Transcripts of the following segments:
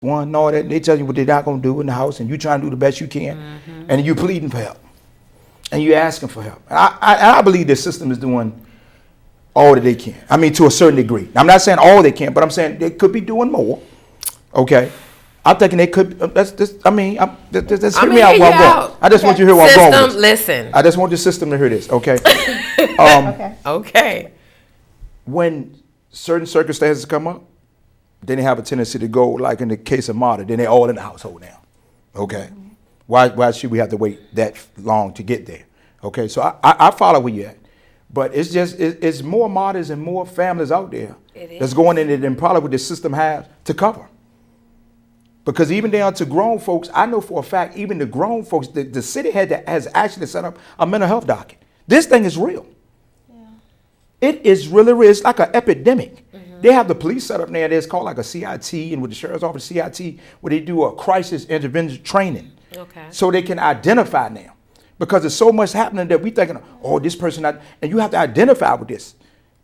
one, and all that. They tell you what they're not going to do in the house, and you trying to do the best you can, and you pleading for help, and you asking for help. I believe the system is doing all that they can. I mean, to a certain degree. I'm not saying all they can, but I'm saying they could be doing more. Okay. I'm thinking they could. Just hear me out where I'm going. I just want you to hear where I'm going with this. Listen. I just want the system to hear this. Okay. Okay. When certain circumstances come up, then they have a tendency to go, like in the case of Marta, then they're all in the household now. Okay. Why should we have to wait that long to get there? Okay. So I follow where you're at. But it's just, it's more martyrs and more families out there that's going in it than probably what the system has to cover. Because even down to grown folks, I know for a fact, even the grown folks, the city has actually set up a mental health docket. This thing is real. Yeah. It is really real. It's like an epidemic. They have the police set up there. It's called like a CIT, and with the sheriff's office, CIT, where they do a crisis intervention training. Okay. So they can identify now. Because there's so much happening that we thinking, oh, this person, and you have to identify with this,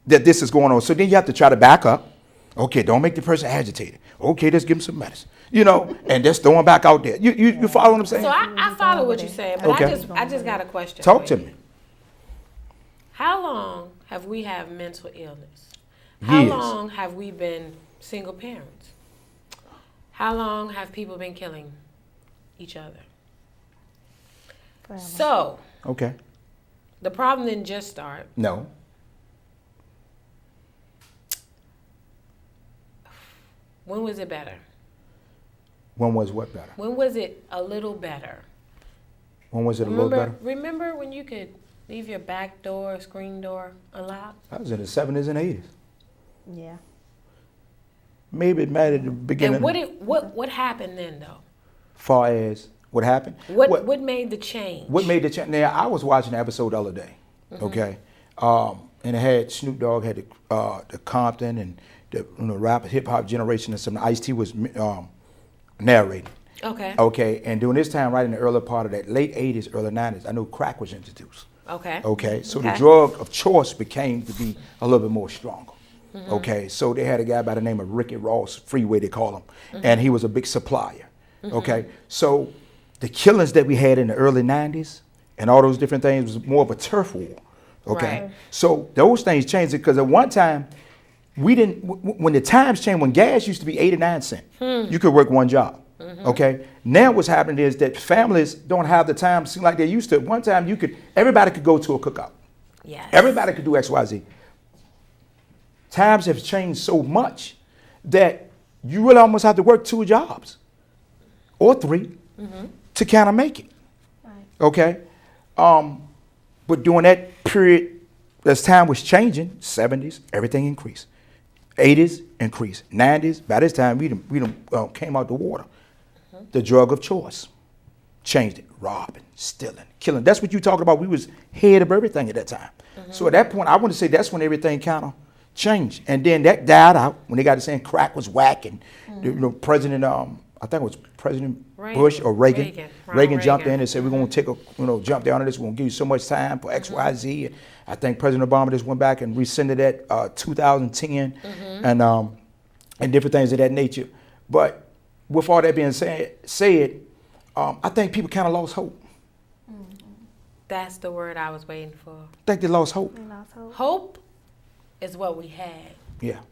that this is going on. So then you have to try to back up. Okay, don't make the person agitated. Okay, let's give them some medicine. And just throw them back out there. You follow what I'm saying? So I follow what you're saying, but okay. I just got a question. Talk to me. How long have we had mental illness? How long have we been single parents? How long have people been killing each other? Forever. So, okay, the problem didn't just start. No. When was it better? When was what better? When was it a little better? When was it a little better? Remember when you could leave your back door, screen door unlocked? That was in the 70s and 80s. Yeah. Maybe it mattered at the beginning. And what happened then, though? Far as what happened? What made the change? What made the change? Now, I was watching the episode the other day, okay? And it had Snoop Dogg, had the Compton and the rap, hip-hop generation and some. Ice-T was narrating. Okay. Okay, and during this time, right in the early part of that, late 80s, early 90s, I knew crack was introduced. Okay. Okay, so the drug of choice became to be a little bit more stronger. Okay, so they had a guy by the name of Ricky Ross, Freeway they call him, and he was a big supplier. Okay, so the killings that we had in the early 90s and all those different things was more of a turf war. Okay, so those things changed because at one time, we didn't, when the times changed, when gas used to be 89 cents, you could work one job. Okay, now what's happening is that families don't have the time, seem like they used to. At one time, everybody could go to a cookout. Yes. Everybody could do X, Y, Z. Times have changed so much that you really almost have to work 2 jobs or 3 to kind of make it. Right. Okay, but during that period, as time was changing, 70s, everything increased. 80s increased. 90s, by this time we came out the water. The drug of choice changed it. Robbing, stealing, killing. That's what you talking about. We was head of everything at that time. So at that point, I want to say that's when everything kind of changed. And then that died out when they got to saying crack was whack. And President, I think it was President Bush or Reagan. Reagan jumped in and said, we're going to take jump down on this. We're going to give you so much time for X, Y, Z. And I think President Obama just went back and rescinded that 2010 and different things of that nature. But with all that being said, I think people kind of lost hope. That's the word I was waiting for. I think they lost hope. Hope is what we had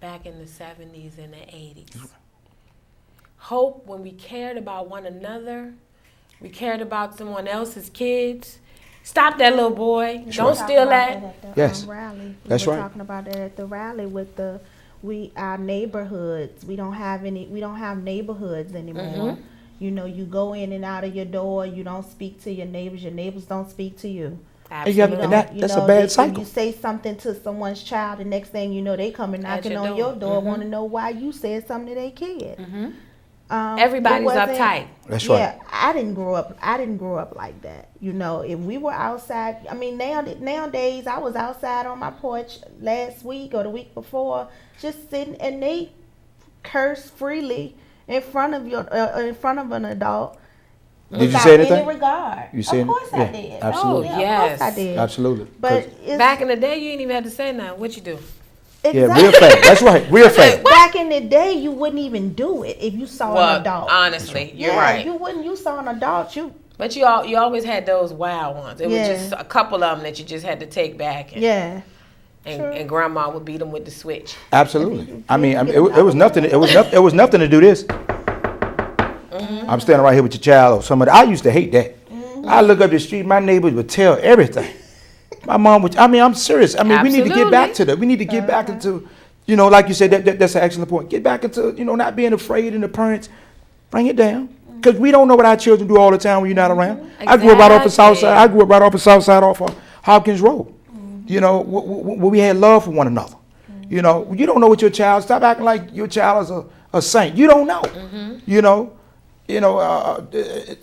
back in the 70s and the 80s. Hope when we cared about one another, we cared about someone else's kids. Stop that little boy. Don't steal that. Yes. Rally. That's right. We were talking about that at the rally with our neighborhoods. We don't have neighborhoods anymore. You go in and out of your door, you don't speak to your neighbors don't speak to you. Absolutely. And that's a bad cycle. You say something to someone's child, the next thing you know, they come and knocking on your door, want to know why you said something to their kid. Everybody's uptight. That's right. Yeah, I didn't grow up like that. If we were outside, nowadays I was outside on my porch last week or the week before, just sitting, and they curse freely in front of an adult. Did you say anything? Any regard. You said of course I did. Absolutely. Of course I did. Absolutely. But back in the day, you didn't even have to say nothing. What you do? Yeah, real fast. That's right, real fast. Back in the day, you wouldn't even do it if you saw Well, an adult. honestly, you're Yeah, right. You wouldn't. You saw an adult. But you always had those wild ones. It was Yeah. just a couple of them that you just had to take back, and, Yeah. and grandma would beat them with the switch. Absolutely. I mean, it was nothing. It was nothing to do this. I'm standing right here with your child or somebody. I used to hate that. I look up the street, my neighbors would tell everything. My mom would. I mean, I'm serious. I mean, we need to get back to that. We need to get back into, like you said, that's an excellent point. Get back into, not being afraid, and the parents bring it down. Because we don't know what our children do all the time when you're not around. Exactly. I grew up right off the south side. I grew up right off the south side off of Hopkins Road. Where we had love for one another. You don't know what your child. Stop acting like your child is a saint. You don't know.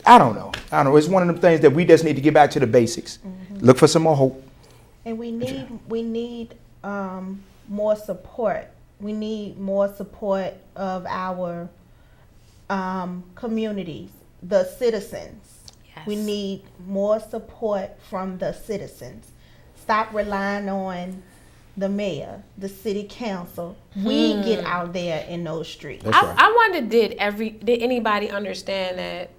I don't know. It's one of them things that we just need to get back to the basics. Look for some more hope. And we need more support. We need more support of our communities, the citizens. Yes. We need more support from the citizens. Stop relying on the mayor, the city council. We get out there in those streets. That's right. I wonder, did anybody understand that